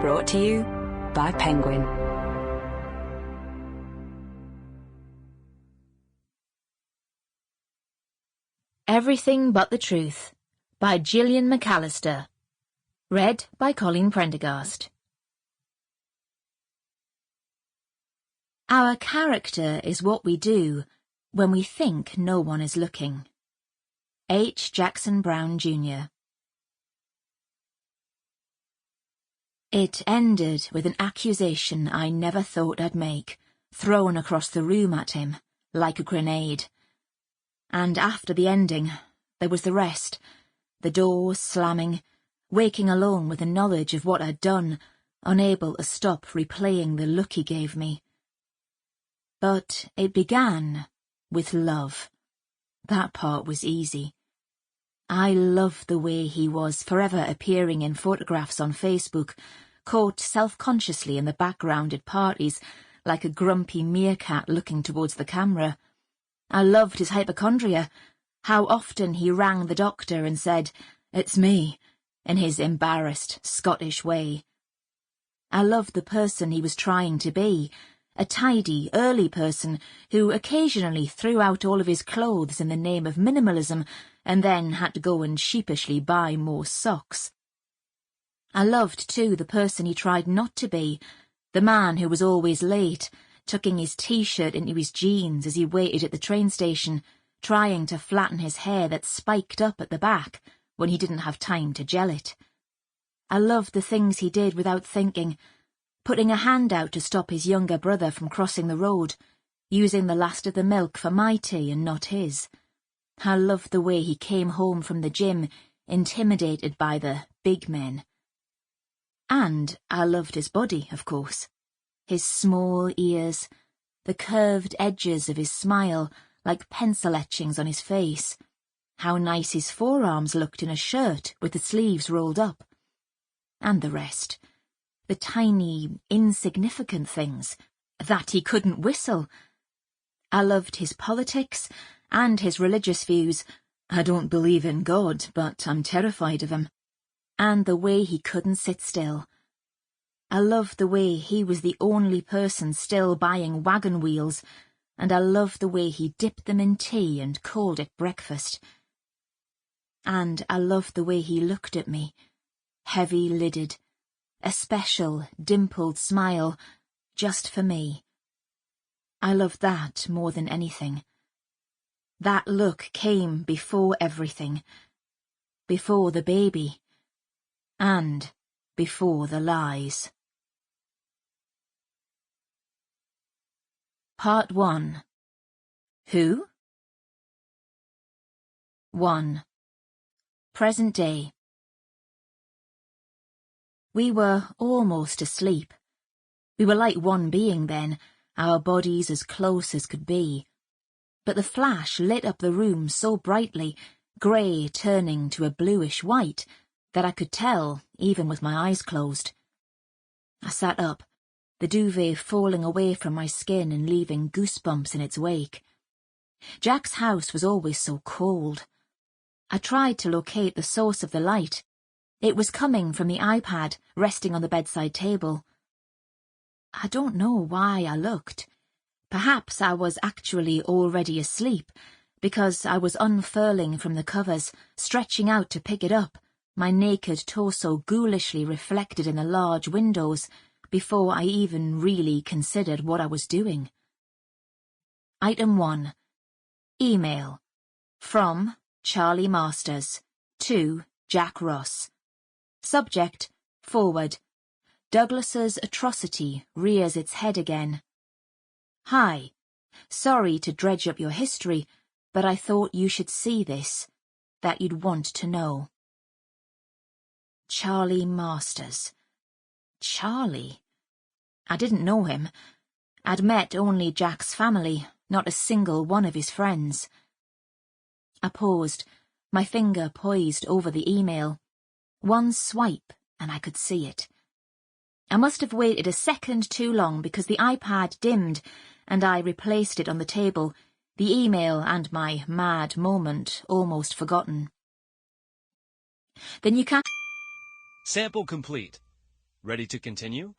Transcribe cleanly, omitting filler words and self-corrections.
Brought to you by Penguin. Everything But the Truth by Gillian Mcallister. Read by Colleen Prendergast. Our character is what we do when we think no one is looking. H. Jackson Brown, Jr. It ended with an accusation I never thought I'd make, thrown across the room at him, like a grenade. And after the ending, there was the rest, the doors slamming, waking alone with the knowledge of what I'd done, unable to stop replaying the look he gave me. But it began with love. That part was easy. I loved the way he was forever appearing in photographs on Facebook, caught self-consciously in the background at parties, like a grumpy meerkat looking towards the camera. I loved his hypochondria, how often he rang the doctor and said, "It's me," in his embarrassed Scottish way. I loved the person he was trying to be, a tidy, early person who occasionally threw out all of his clothes in the name of minimalism and then had to go and sheepishly buy more socks. I loved, too, the person he tried not to be, the man who was always late, tucking his t-shirt into his jeans as he waited at the train station, trying to flatten his hair that spiked up at the back when he didn't have time to gel it. I loved the things he did without thinking, putting a hand out to stop his younger brother from crossing the road, using the last of the milk for my tea and not his. I loved the way he came home from the gym, intimidated by the big men. And I loved his body, of course. His small ears, the curved edges of his smile like pencil etchings on his face, how nice his forearms looked in a shirt with the sleeves rolled up. And the rest. The tiny, insignificant things, that he couldn't whistle. I loved his politics and his religious views. I don't believe in God, but I'm terrified of him. And the way he couldn't sit still. I loved the way he was the only person still buying wagon wheels, and I loved the way he dipped them in tea and called it breakfast. And I loved the way he looked at me, heavy-lidded, a special, dimpled smile, just for me. I loved that more than anything. That look came before everything, before the baby, and before the lies. Part 1. Who? 1. Present day. We were almost asleep. We were like one being then, our bodies as close as could be. But the flash lit up the room so brightly, grey turning to a bluish white, that I could tell, even with my eyes closed. I sat up, the duvet falling away from my skin and leaving goosebumps in its wake. Jack's house was always so cold. I tried to locate the source of the light. It was coming from the iPad resting on the bedside table. I don't know why I looked. Perhaps I was actually already asleep, because I was unfurling from the covers, stretching out to pick it up, my naked torso ghoulishly reflected in the large windows, before I even really considered what I was doing. Item 1. Email. From Charlie Masters. To Jack Ross. Subject, forward. Douglas's atrocity rears its head again. Hi. Sorry to dredge up your history, but I thought you should see this, that you'd want to know. Charlie Masters. Charlie? I didn't know him. I'd met only Jack's family, not a single one of his friends. I paused, my finger poised over the email. One swipe, and I could see it. I must have waited a second too long because the iPad dimmed, and I replaced it on the table, the email and my mad moment almost forgotten. Then you can't... Sample complete. Ready to continue?